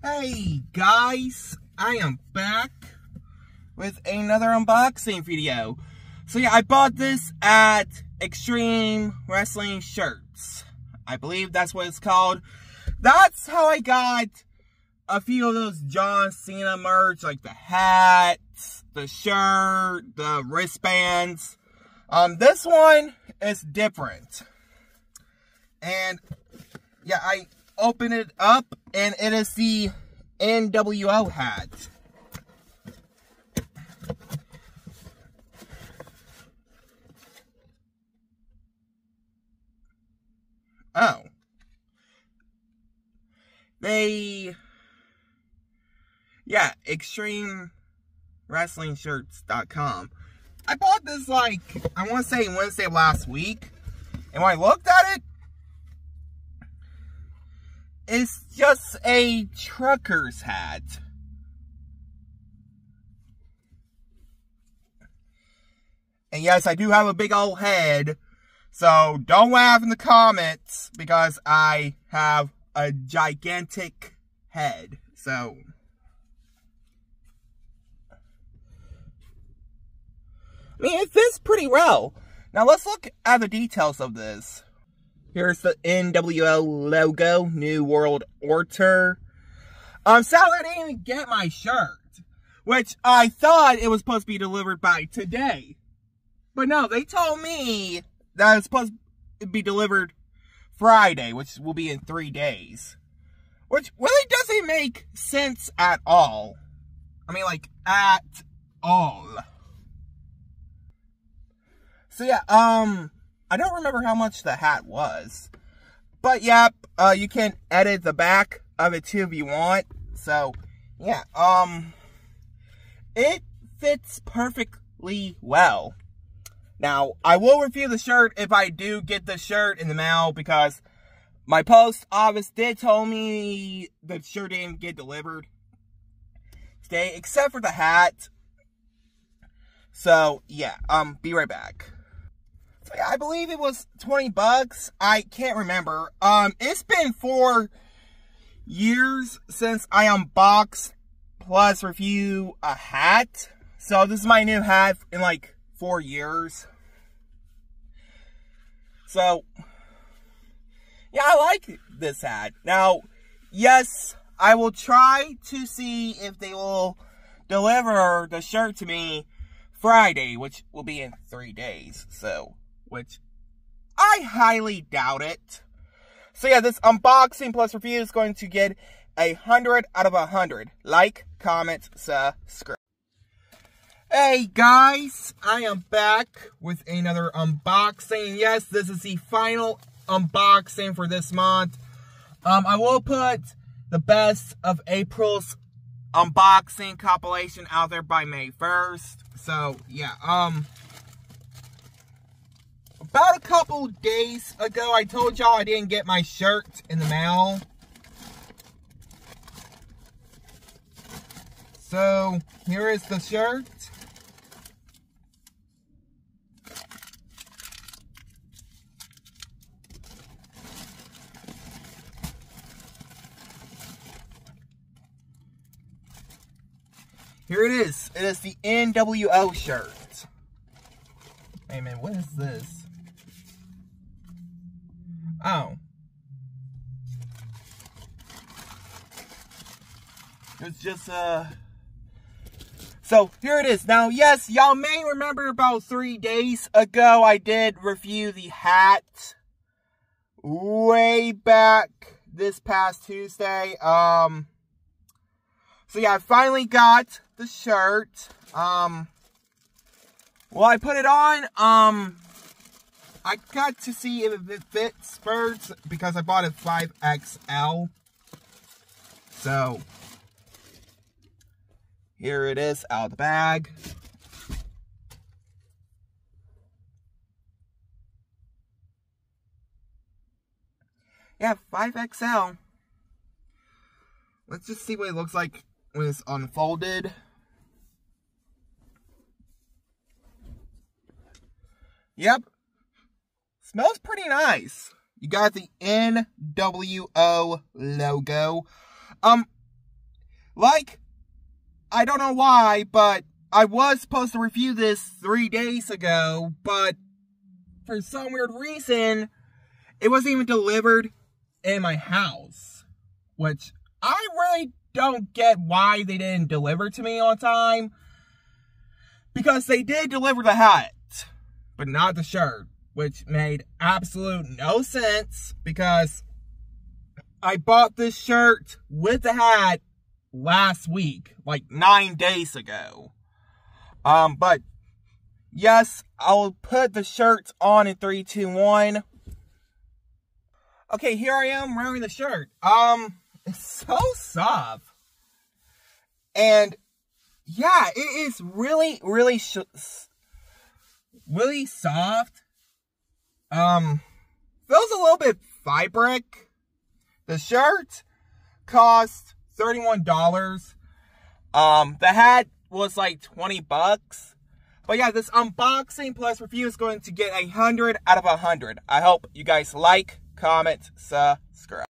Hey guys, I am back with another unboxing video. So yeah, I bought this at Extreme Wrestling Shirts. I believe that's what it's called. That's how I got a few of those John Cena merch, like the hats, the shirt, the wristbands. This one is different. And yeah, I open it up and it is the NWO hat. Oh. Yeah, ExtremeWrestlingShirts.com. I bought this like, I want to say Wednesday of last week. And when I looked at it, it's just a trucker's hat. And yes, I do have a big old head. So don't laugh in the comments because I have a gigantic head. So I mean, it fits pretty well. Now let's look at the details of this. Here's the NWO logo, New World Order. Sadly, I didn't even get my shirt, which I thought it was supposed to be delivered by today. But no, they told me that it's supposed to be delivered Friday, which will be in 3 days. Which really doesn't make sense at all. I mean, like, at all. So yeah, I don't remember how much the hat was. But yeah, you can edit the back of it too if you want. So, yeah, it fits perfectly well. Now, I will review the shirt if I do get the shirt in the mail because my post office did tell me the shirt didn't get delivered today, except for the hat. So, yeah, be right back. So, yeah, I believe it was 20 bucks. I can't remember. It's been 4 years since I unboxed plus review a hat. So, this is my new hat in like 4 years. So, yeah, I like this hat. Now, yes, I will try to see if they will deliver the shirt to me Friday, which will be in 3 days. So, which I highly doubt it. So yeah, this unboxing plus review is going to get 100 out of 100. Like, comment, subscribe. Hey guys, I am back with another unboxing. Yes, this is the final unboxing for this month. I will put the best of April's unboxing compilation out there by May 1st. So yeah, about a couple days ago, I told y'all I didn't get my shirt in the mail. So, here is the shirt. Here it is. It is the NWO shirt. Hey man, what is this? Oh. It's just, So, here it is. Now, yes, y'all may remember about 3 days ago, I did review the hat. Way back this past Tuesday. So, yeah, I finally got the shirt. Well, I put it on, I got to see if it fits first because I bought it 5XL. So, here it is out of the bag. Yeah, 5XL. Let's just see what it looks like when it's unfolded. Yep. Smells pretty nice. You got the NWO logo. Like, I don't know why, but I was supposed to review this 3 days ago, but for some weird reason, it wasn't even delivered in my house. Which, I really don't get why they didn't deliver to me on time. Because they did deliver the hat, but not the shirt. Which made absolute no sense, because I bought this shirt with the hat last week, like 9 days ago. But yes, I'll put the shirts on in 3, 2, 1. Okay, here I am wearing the shirt. It's so soft. And yeah, it is really, really soft. Feels a little bit fabric. The shirt cost $31. The hat was like 20 bucks. But yeah, this unboxing plus review is going to get 100 out of 100. I hope you guys like, comment, subscribe.